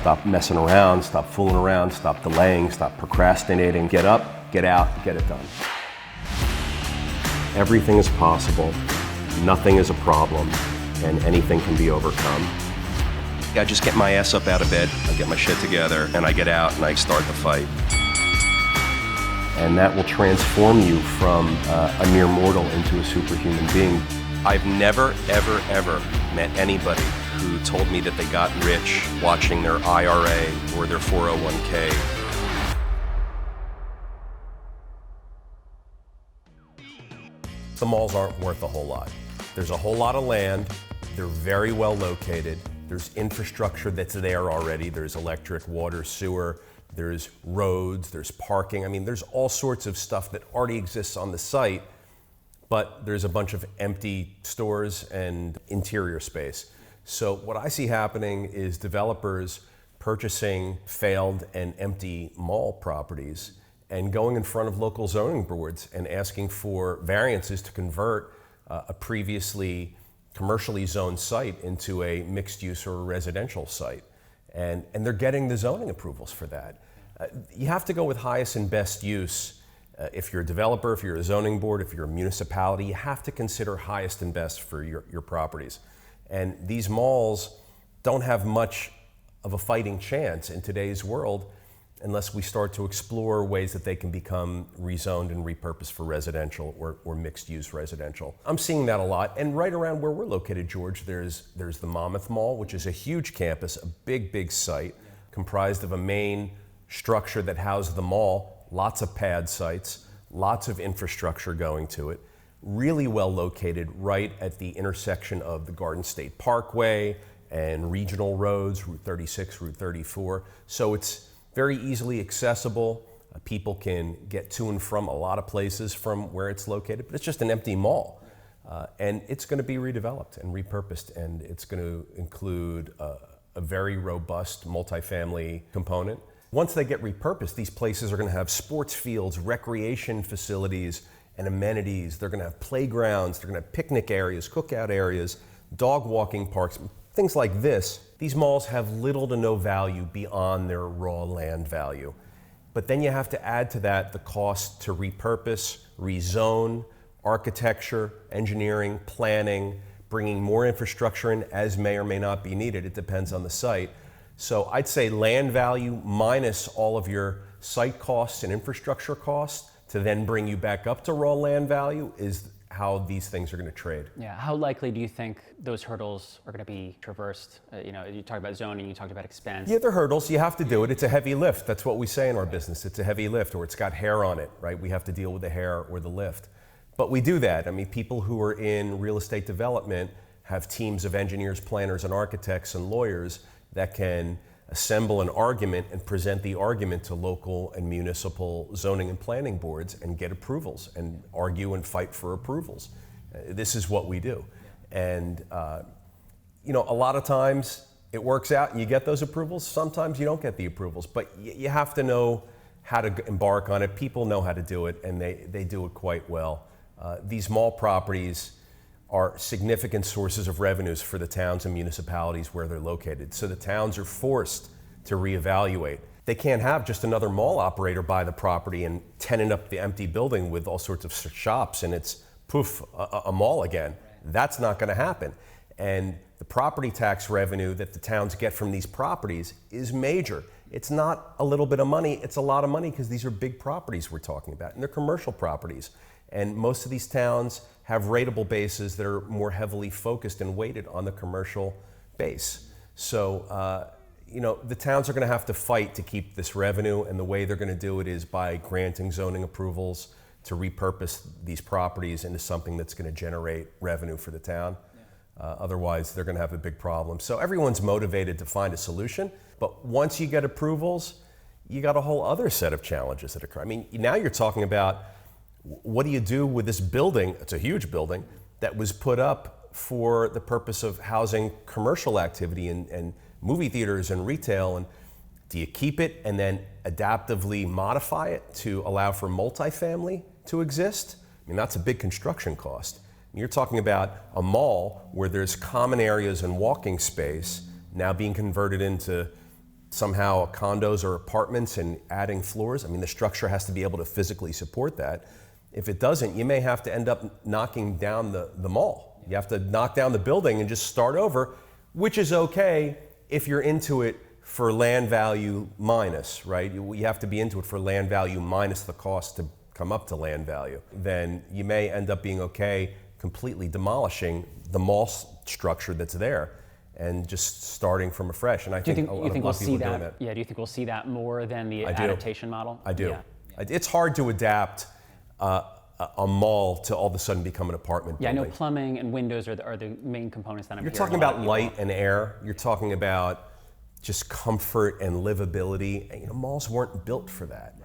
Stop messing around, stop fooling around, stop delaying, stop procrastinating. Get up, get out, get it done. Everything is possible, nothing is a problem, and anything can be overcome. I just get my ass up out of bed, I get my shit together, and I get out and I start the fight. And that will transform you from a mere mortal into a superhuman being. I've never, ever, ever met anybody who told me that they got rich watching their IRA or their 401k. The malls aren't worth a whole lot. There's a whole lot of land, they're very well located, there's infrastructure that's there already, there's electric, water, sewer, there's roads, there's parking. I mean, there's all sorts of stuff that already exists on the site, but there's a bunch of empty stores and interior space. So what I see happening is developers purchasing failed and empty mall properties and going in front of local zoning boards and asking for variances to convert a previously commercially zoned site into a mixed use or a residential site. And they're getting the zoning approvals for that. You have to go with highest and best use. If you're a developer, if you're a zoning board, if you're a municipality, you have to consider highest and best for your properties. And these malls don't have much of a fighting chance in today's world unless we start to explore ways that they can become rezoned and repurposed for residential or mixed-use residential. I'm seeing that a lot, and right around where we're located, George, there's the Monmouth Mall, which is a huge campus, a big site, comprised of a main structure that houses the mall, lots of pad sites, lots of infrastructure going to it, really well located right at the intersection of the Garden State Parkway and regional roads, Route 36, Route 34. So it's very easily accessible. People can get to and from a lot of places from where it's located, but it's just an empty mall. And it's going to be redeveloped and repurposed, and it's going to include a very robust multifamily component. Once they get repurposed, these places are going to have sports fields, recreation facilities, and amenities. They're going to have playgrounds, they're going to have picnic areas, cookout areas, dog walking parks, things like this. These malls have little to no value beyond their raw land value. But then you have to add to that the cost to repurpose, rezone, architecture, engineering, planning, bringing more infrastructure in as may or may not be needed. It depends on the site. So I'd say land value minus all of your site costs and infrastructure costs to then bring you back up to raw land value is how these things are going to trade. Yeah, how likely do you think those hurdles are going to be traversed? You talked about zoning, you talked about expense. Yeah, they're hurdles. You have to do it. It's a heavy lift. That's what we say in our business. It's a heavy lift, or it's got hair on it, right? We have to deal with the hair or the lift. But we do that. I mean, people who are in real estate development have teams of engineers, planners, and architects and lawyers that can assemble an argument and present the argument to local and municipal zoning and planning boards and get approvals and argue and fight for approvals. This is what we do. And a lot of times it works out and you get those approvals. Sometimes you don't get the approvals, but you have to know how to embark on it. People know how to do it, and they do it quite well. These mall properties are significant sources of revenues for the towns and municipalities where they're located. So the towns are forced to reevaluate. They can't have just another mall operator buy the property and tenant up the empty building with all sorts of shops and it's poof, a mall again. That's not gonna happen. And the property tax revenue that the towns get from these properties is major. It's not a little bit of money, it's a lot of money because these are big properties we're talking about, and they're commercial properties. And most of these towns have rateable bases that are more heavily focused and weighted on the commercial base. So, the towns are going to have to fight to keep this revenue, and the way they're going to do it is by granting zoning approvals to repurpose these properties into something that's going to generate revenue for the town. Otherwise, they're going to have a big problem. So everyone's motivated to find a solution, but once you get approvals, you got a whole other set of challenges that occur. I mean, now you're talking about what do you do with this building? It's a huge building that was put up for the purpose of housing commercial activity and movie theaters and retail. And do you keep it and then adaptively modify it to allow for multifamily to exist? I mean, that's a big construction cost. You're talking about a mall where there's common areas and walking space now being converted into somehow condos or apartments and adding floors. I mean, the structure has to be able to physically support that. If it doesn't, you may have to end up knocking down the mall. You have to knock down the building and just start over, which is okay if you're into it for land value minus, right? You have to be into it for land value minus the cost to come up to land value. Then you may end up being okay completely demolishing the mall structure that's there and just starting from afresh. And I think a lot of people are doing that. Yeah, do you think we'll see that more than the adaptation model? I do. Yeah. It's hard to adapt a mall to all of a sudden become an apartment building. Yeah, I know plumbing and windows are the main components that I'm You're hearing talking about light and air. You're talking about just comfort and livability. You know, malls weren't built for that.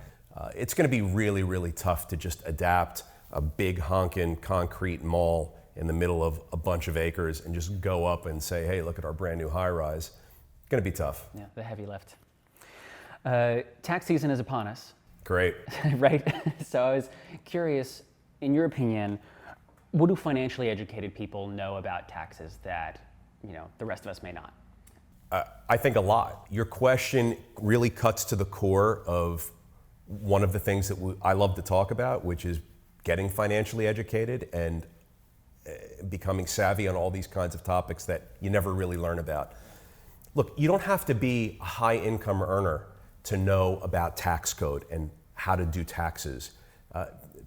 It's going to be really, really tough to just adapt a big honkin' concrete mall in the middle of a bunch of acres and just go up and say, hey, look at our brand new high rise. It's going to be tough. Yeah, the heavy lift. Tax season is upon us. Great. Right? So I was curious, in your opinion, what do financially educated people know about taxes that, you know, the rest of us may not? I think a lot. Your question really cuts to the core of one of the things that I love to talk about, which is getting financially educated and becoming savvy on all these kinds of topics that you never really learn about. Look, you don't have to be a high income earner to know about tax code and how to do taxes.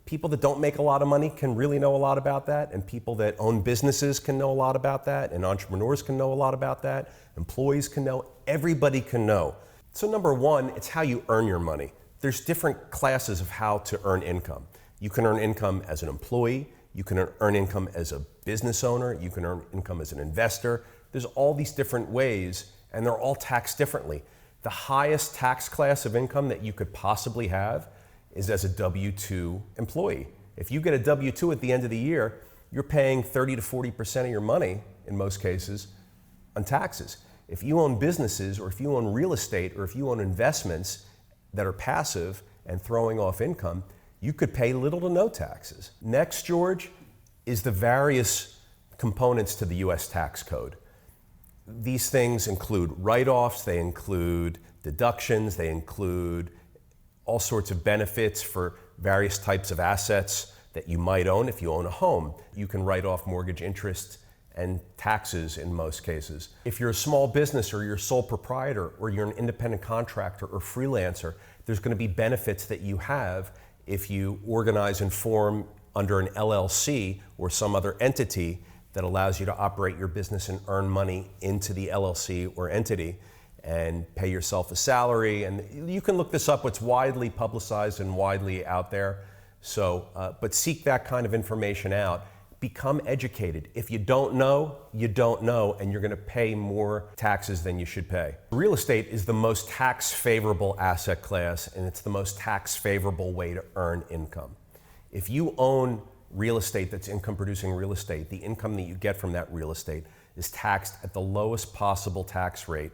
People that don't make a lot of money can really know a lot about that, and people that own businesses can know a lot about that, and entrepreneurs can know a lot about that, employees can know, everybody can know. So number one, it's how you earn your money. There's different classes of how to earn income. You can earn income as an employee, you can earn income as a business owner, you can earn income as an investor. There's all these different ways, and they're all taxed differently. The highest tax class of income that you could possibly have is as a W-2 employee. If you get a W-2 at the end of the year, you're paying 30 to 40% of your money, in most cases, on taxes. If you own businesses, or if you own real estate, or if you own investments that are passive and throwing off income, you could pay little to no taxes. Next, George, is the various components to the US tax code. These things include write-offs, they include deductions, they include all sorts of benefits for various types of assets that you might own. If you own a home, you can write off mortgage interest and taxes in most cases. If you're a small business, or you're a sole proprietor, or you're an independent contractor or freelancer, there's going to be benefits that you have if you organize and form under an LLC or some other entity that allows you to operate your business and earn money into the LLC or entity and pay yourself a salary. And you can look this up. It's widely publicized and widely out there. So, but seek that kind of information out. Become educated. If you don't know, and you're going to pay more taxes than you should pay. Real estate is the most tax favorable asset class, and it's the most tax favorable way to earn income. If you own real estate that's income producing real estate, the income that you get from that real estate is taxed at the lowest possible tax rate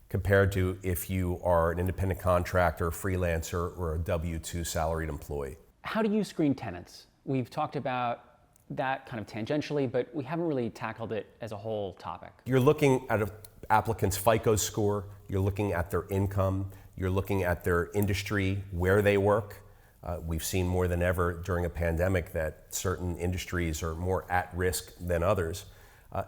compared to if you are an independent contractor, freelancer, or a W-2 salaried employee. How do you screen tenants? We've talked about that kind of tangentially, but we haven't really tackled it as a whole topic. You're looking at an applicant's FICO score, you're looking at their income, you're looking at their industry, where they work. We've seen more than ever during a pandemic that certain industries are more at risk than others.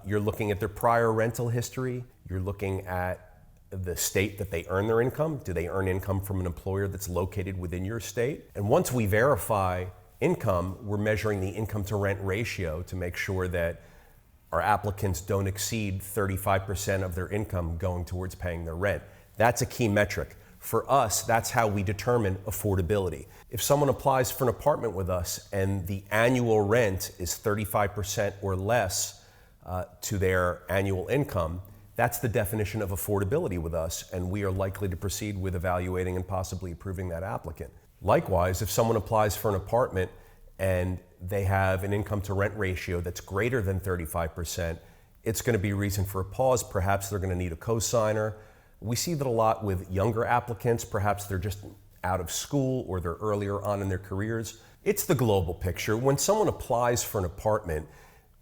You're looking at their prior rental history, you're looking at the state that they earn their income. Do they earn income from an employer that's located within your state? And once we verify income, we're measuring the income to rent ratio to make sure that our applicants don't exceed 35% of their income going towards paying their rent. That's a key metric. For us, that's how we determine affordability. If someone applies for an apartment with us and the annual rent is 35% or less to their annual income, that's the definition of affordability with us, and we are likely to proceed with evaluating and possibly approving that applicant. Likewise, if someone applies for an apartment and they have an income to rent ratio that's greater than 35%, it's going to be reason for a pause. Perhaps they're going to need a cosigner. We see that a lot with younger applicants. Perhaps they're just out of school or they're earlier on in their careers. It's the global picture. When someone applies for an apartment,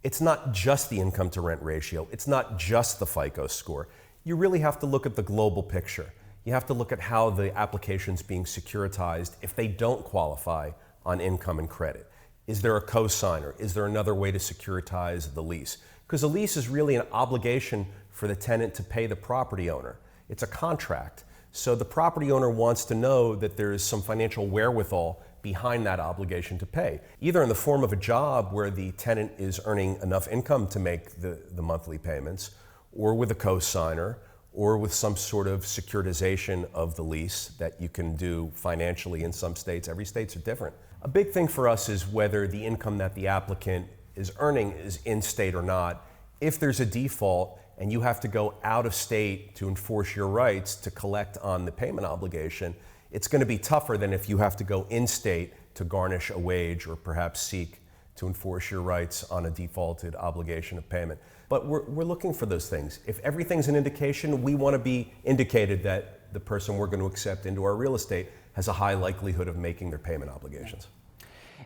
it's not just the income to rent ratio. It's not just the FICO score. You really have to look at the global picture. You have to look at how the application's being securitized if they don't qualify on income and credit. Is there a cosigner? Is there another way to securitize the lease? Because a lease is really an obligation for the tenant to pay the property owner. It's a contract. So the property owner wants to know that there is some financial wherewithal behind that obligation to pay, either in the form of a job where the tenant is earning enough income to make the monthly payments, or with a cosigner, or with some sort of securitization of the lease that you can do financially in some states. Every states are different. A big thing for us is whether the income that the applicant is earning is in state or not. If there's a default and you have to go out of state to enforce your rights to collect on the payment obligation, it's going to be tougher than if you have to go in state to garnish a wage or perhaps seek to enforce your rights on a defaulted obligation of payment. But we're looking for those things. If everything's an indication, we want to be indicated that the person we're going to accept into our real estate has a high likelihood of making their payment obligations.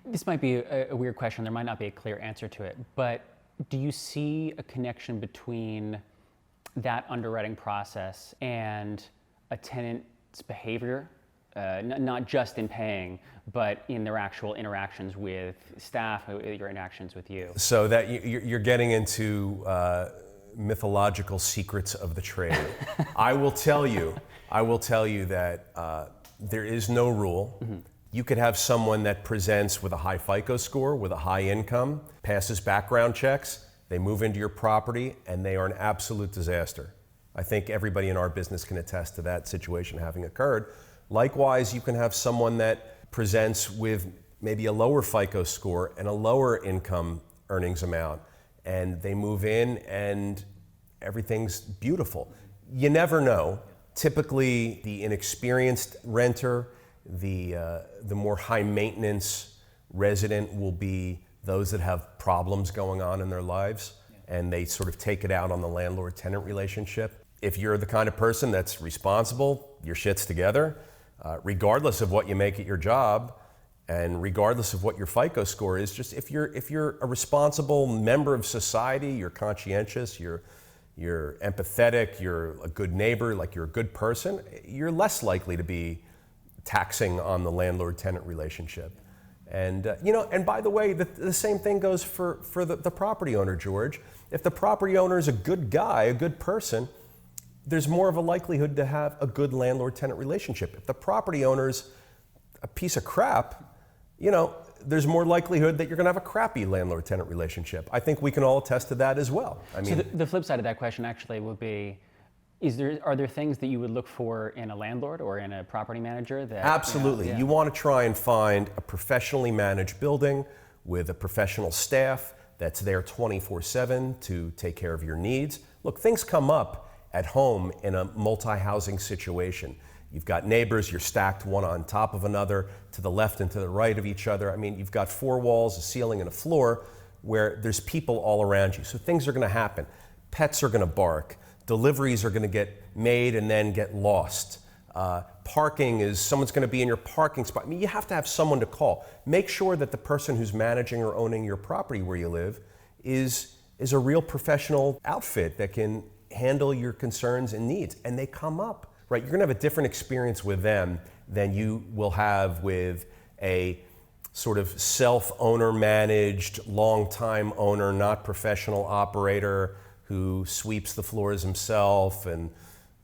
This might be a weird question. There might not be a clear answer to it, but do you see a connection between that underwriting process and a tenant's behavior? Not just in paying, but in their actual interactions with staff, your interactions with you. So that you're getting into mythological secrets of the trade. I will tell you that there is no rule. Mm-hmm. You could have someone that presents with a high FICO score, with a high income, passes background checks, they move into your property, and they are an absolute disaster. I think everybody in our business can attest to that situation having occurred. Likewise, you can have someone that presents with maybe a lower FICO score and a lower income earnings amount, and they move in and everything's beautiful. You never know. Typically, the inexperienced renter, the more high maintenance resident will be those that have problems going on in their lives, and they sort of take it out on the landlord-tenant relationship. If you're the kind of person that's responsible, your shit's together, regardless of what you make at your job, and regardless of what your FICO score is, just if you're a responsible member of society, you're conscientious, you're empathetic, you're a good neighbor, like you're a good person, you're less likely to be taxing on the landlord-tenant relationship. And and by the way, the same thing goes for the property owner, George. If the property owner is a good guy, a good person, there's more of a likelihood to have a good landlord-tenant relationship. If the property owner's a piece of crap, there's more likelihood that you're going to have a crappy landlord-tenant relationship. I think we can all attest to that as well. I mean, so the flip side of that question actually would be, are there things that you would look for in a landlord or in a property manager? That absolutely. You want to try and find a professionally managed building with a professional staff that's there 24/7 to take care of your needs. Look, things come up at home in a multi-housing situation. You've got neighbors, you're stacked one on top of another, to the left and to the right of each other. I mean, you've got four walls, a ceiling, and a floor where there's people all around you. So things are going to happen. Pets are going to bark. Deliveries are going to get made and then get lost. Parking is, someone's going to be in your parking spot. I mean, you have to have someone to call. Make sure that the person who's managing or owning your property where you live is a real professional outfit that can handle your concerns and needs, and they come up, right? You're gonna have a different experience with them than you will have with a sort of self-owner managed, long-time owner, not professional operator who sweeps the floors himself and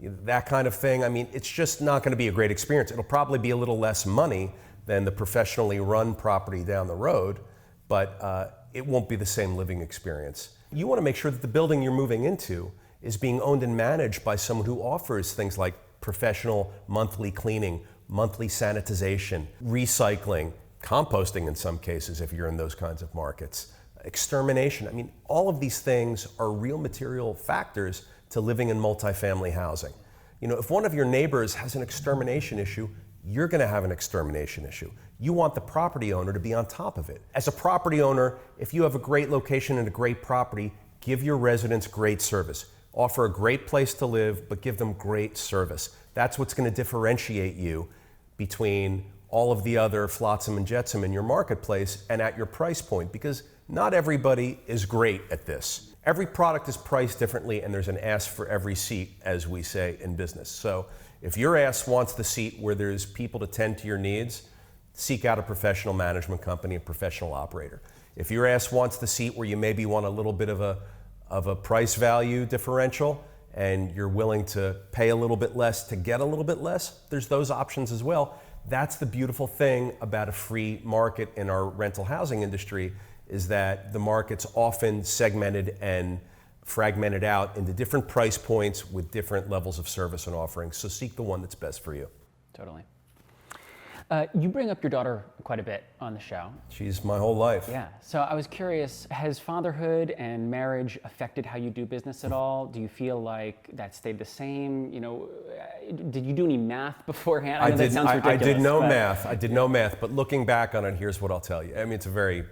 that kind of thing. I mean, it's just not gonna be a great experience. It'll probably be a little less money than the professionally run property down the road, but it won't be the same living experience. You wanna make sure that the building you're moving into is being owned and managed by someone who offers things like professional monthly cleaning, monthly sanitization, recycling, composting in some cases if you're in those kinds of markets, extermination. I mean, all of these things are real material factors to living in multifamily housing. If one of your neighbors has an extermination issue, you're gonna have an extermination issue. You want the property owner to be on top of it. As a property owner, if you have a great location and a great property, give your residents great service. Offer a great place to live, but give them great service. That's what's going to differentiate you between all of the other flotsam and jetsam in your marketplace and at your price point, because not everybody is great at this. Every product is priced differently, and there's an ask for every seat, as we say in business. So If your ass wants the seat where there's people to tend to your needs, seek out a professional management company, a professional operator. If your ass wants the seat where you maybe want a little bit of a price value differential and you're willing to pay a little bit less to get a little bit less, there's those options as well. That's the beautiful thing about a free market in our rental housing industry, is that the market's often segmented and fragmented out into different price points with different levels of service and offerings. So seek the one that's best for you. Totally. You bring up your daughter quite a bit on the show. She's my whole life. Yeah. So I was curious, has fatherhood and marriage affected how you do business at all? Do you feel like that stayed the same? You know, did you do any math beforehand? I know that sounds ridiculous. I did no math. I did no math. But looking back on it, here's what I'll tell you. I mean, it's a very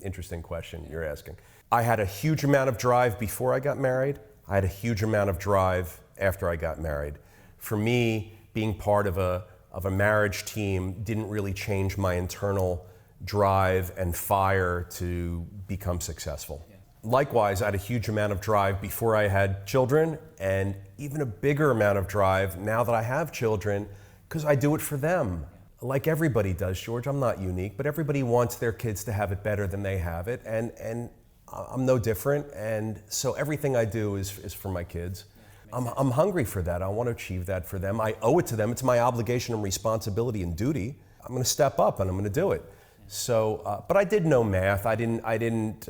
interesting question you're asking. I had a huge amount of drive before I got married. I had a huge amount of drive after I got married. For me, being part of a marriage team didn't really change my internal drive and fire to become successful. Yeah. Likewise, I had a huge amount of drive before I had children, and even a bigger amount of drive now that I have children, because I do it for them. Yeah. Like everybody does, George. I'm not unique, but everybody wants their kids to have it better than they have it, and I'm no different, and so everything I do is for my kids. I'm hungry for that. I want to achieve that for them. I owe it to them. It's my obligation and responsibility and duty. I'm going to step up and I'm going to do it. So, but I did no math. I didn't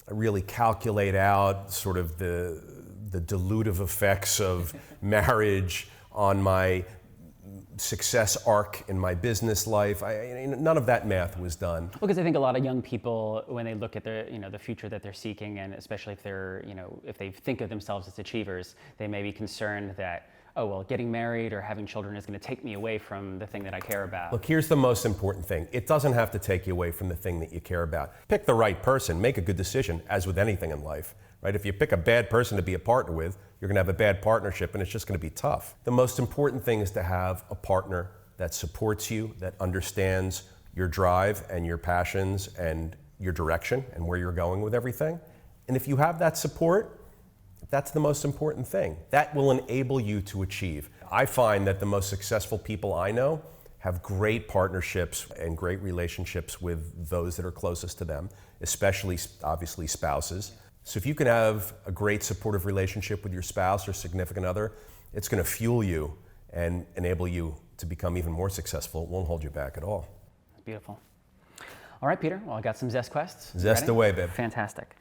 really calculate out sort of the dilutive effects of marriage on my success arc in my business life. None of that math was done. Well, because I think a lot of young people, when they look at the future that they're seeking, and especially if they're, if they think of themselves as achievers, they may be concerned that, oh, well, getting married or having children is going to take me away from the thing that I care about. Look, here's the most important thing. It doesn't have to take you away from the thing that you care about. Pick the right person, make a good decision, as with anything in life. Right? If you pick a bad person to be a partner with, you're going to have a bad partnership and it's just going to be tough. The most important thing is to have a partner that supports you, that understands your drive and your passions and your direction and where you're going with everything. And if you have that support, that's the most important thing. That will enable you to achieve. I find that the most successful people I know have great partnerships and great relationships with those that are closest to them, especially obviously spouses. So if you can have a great supportive relationship with your spouse or significant other, it's going to fuel you and enable you to become even more successful. It won't hold you back at all. Beautiful. All right, Peter. Well, I got some Zest quests. Zest away, babe. Fantastic.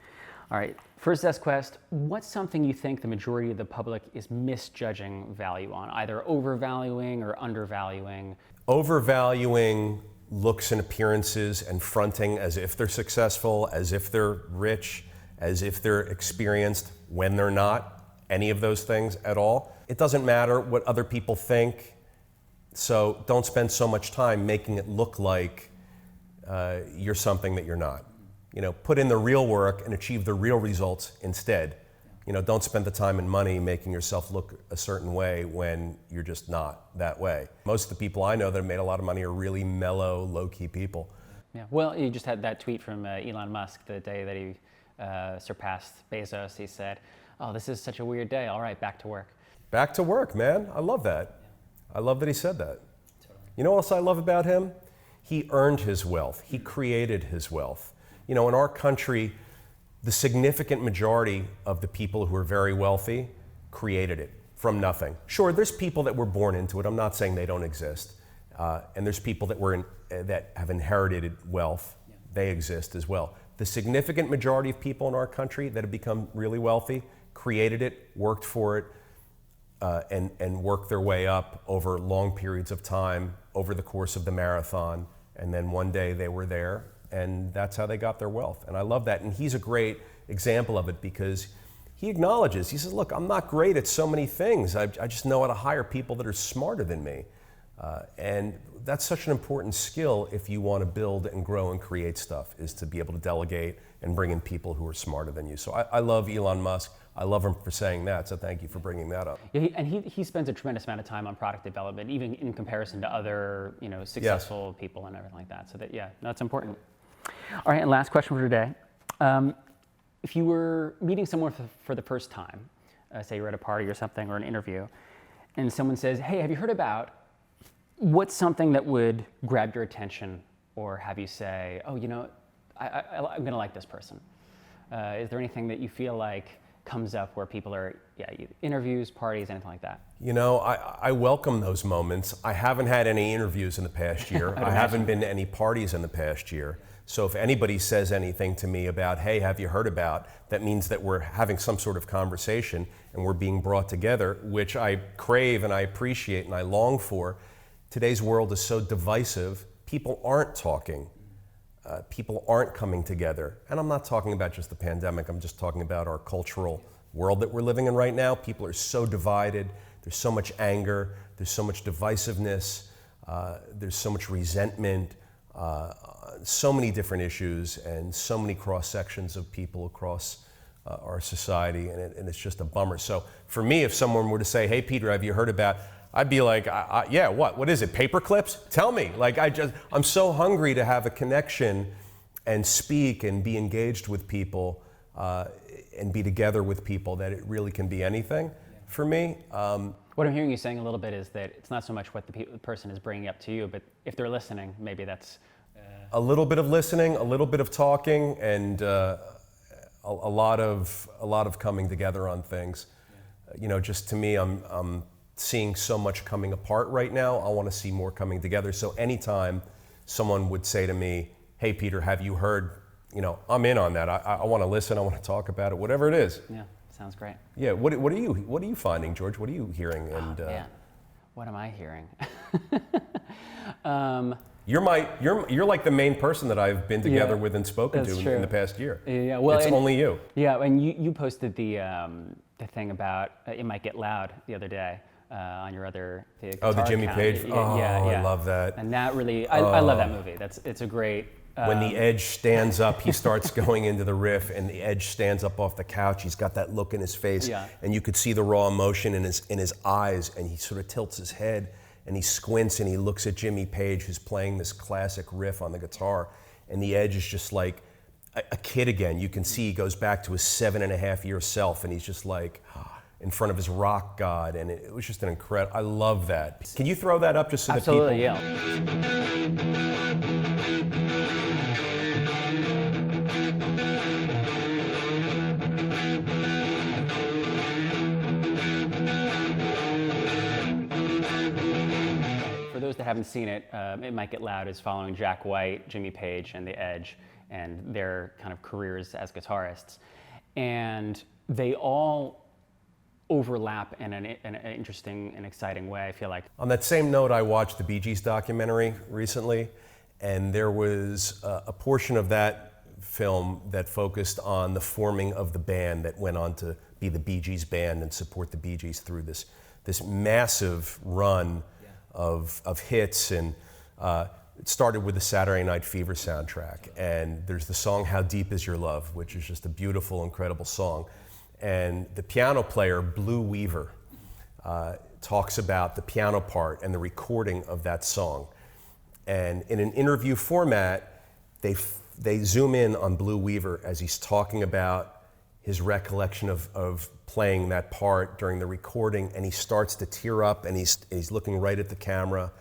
All right. First Zest quest, what's something you think the majority of the public is misjudging value on, either overvaluing or undervaluing? Overvaluing looks and appearances and fronting as if they're successful, as if they're rich, as if they're experienced when they're not, any of those things at all. It doesn't matter what other people think, so don't spend so much time making it look like you're something that you're not. Put in the real work and achieve the real results instead. Don't spend the time and money making yourself look a certain way when you're just not that way. Most of the people I know that have made a lot of money are really mellow, low-key people. Yeah. Well, you just had that tweet from Elon Musk the day that he surpassed Bezos. He said, "Oh, this is such a weird day. All right, back to work." Back to work, man. I love that. Yeah. I love that he said that. Totally. You know what else I love about him? He earned his wealth. He created his wealth. In our country, the significant majority of the people who are very wealthy created it from nothing. Sure, there's people that were born into it. I'm not saying they don't exist. And there's people that have inherited wealth. Yeah. They exist as well. The significant majority of people in our country that have become really wealthy created it, worked for it, and worked their way up over long periods of time, over the course of the marathon, and then one day they were there, and that's how they got their wealth. And I love that. And he's a great example of it because he acknowledges, he says, look, I'm not great at so many things. I just know how to hire people that are smarter than me. And that's such an important skill if you want to build and grow and create stuff, is to be able to delegate and bring in people who are smarter than you. So I love Elon Musk. I love him for saying that, so thank you for bringing that up. Yeah, he spends a tremendous amount of time on product development, even in comparison to other successful yes. people and everything like that. So that's important. All right, and last question for today. If you were meeting someone for the first time, say you're at a party or something or an interview, and someone says, hey, have you heard about, what's something that would grab your attention or have you say, oh, you know, I'm gonna like this person? Is there anything that you feel like comes up where people are, interviews, parties, anything like that? You know, I welcome those moments. I haven't had any interviews in the past year. I haven't been to any parties in the past year. So if anybody says anything to me about, hey, have you heard about, that means that we're having some sort of conversation and we're being brought together, which I crave and I appreciate and I long for. Today's world is so divisive. People aren't talking. People aren't coming together. And I'm not talking about just the pandemic. I'm just talking about our cultural world that we're living in right now. People are so divided. There's so much anger. There's so much divisiveness. There's so much resentment. So many different issues and so many cross sections of people across our society, and it's just a bummer. So for me, if someone were to say, hey, Peter, have you heard about, I'd be like, yeah, what is it, paper clips? Tell me. Like, I'm so hungry to have a connection and speak and be engaged with people and be together with people that it really can be anything for me. What I'm hearing you saying a little bit is that it's not so much what the person is bringing up to you, but if they're listening, maybe that's... A little bit of listening, a little bit of talking, and a lot of coming together on things. You know, just to me, I'm seeing so much coming apart right now. I want to see more coming together. So anytime someone would say to me, hey, Peter, have you heard, you know, I'm in on that. I want to listen. I want to talk about it, whatever it is. Yeah, sounds great. Yeah, what are you finding, George? What are you hearing? And man, what am I hearing? You're like the main person that I've been together with and spoken to in the past year. Yeah, well, it's only you. Yeah, and you posted the thing about it might get loud the other day on your other the Jimmy account. Page. I love that. And that really, I love that movie. It's a great. When the Edge stands up, he starts going into the riff, and the Edge stands up off the couch. He's got that look in his face, and you could see the raw emotion in his eyes, and he sort of tilts his head. And he squints and he looks at Jimmy Page, who's playing this classic riff on the guitar. And the Edge is just like a kid again. You can see he goes back to his 7.5-year self, and he's just like in front of his rock god. And it was just an incredible, I love that. Can you throw that up just so Absolutely, that people... For those that haven't seen it, It Might Get Loud is following Jack White, Jimmy Page, and The Edge, and their kind of careers as guitarists. And they all overlap in an interesting and exciting way, I feel like. On that same note, I watched the Bee Gees documentary recently, and there was a portion of that film that focused on the forming of the band that went on to be the Bee Gees band and support the Bee Gees through this massive run of hits, and it started with the Saturday Night Fever soundtrack, and there's the song How Deep Is Your Love, which is just a beautiful, incredible song. And the piano player, Blue Weaver, talks about the piano part and the recording of that song. And in an interview format, they zoom in on Blue Weaver as he's talking about his recollection of playing that part during the recording, and he starts to tear up, and he's looking right at the camera,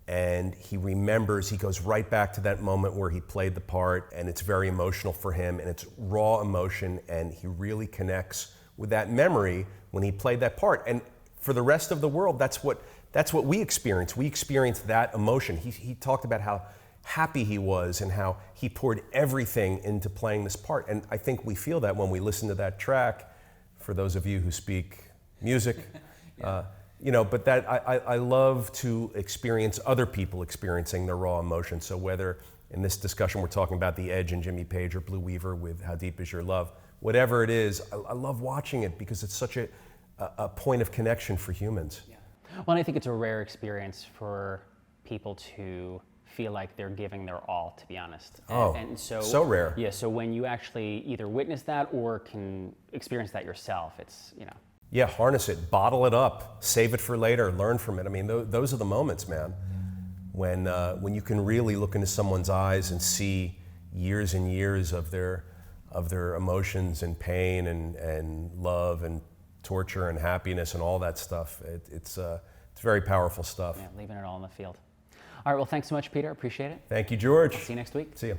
and he remembers, he goes right back to that moment where he played the part, and it's very emotional for him, and it's raw emotion, and he really connects with that memory when he played that part. And for the rest of the world, that's what we experience. We experience that emotion. He talked about how happy he was and how he poured everything into playing this part. And I think we feel that when we listen to that track, for those of you who speak music. But that I love to experience other people experiencing their raw emotion. So whether in this discussion we're talking about The Edge and Jimmy Page or Blue Weaver with How Deep Is Your Love, whatever it is, I love watching it because it's such a point of connection for humans. Yeah. Well, and I think it's a rare experience for people to feel like they're giving their all, to be honest. And so rare. Yeah, so when you actually either witness that or can experience that yourself, it's, Yeah, harness it, bottle it up, save it for later, learn from it. I mean, those are the moments, man, when you can really look into someone's eyes and see years and years of their emotions and pain and love and torture and happiness and all that stuff. It's very powerful stuff. Yeah, leaving it all in the field. All right, well, thanks so much, Peter. Appreciate it. Thank you, George. See you next week. See you.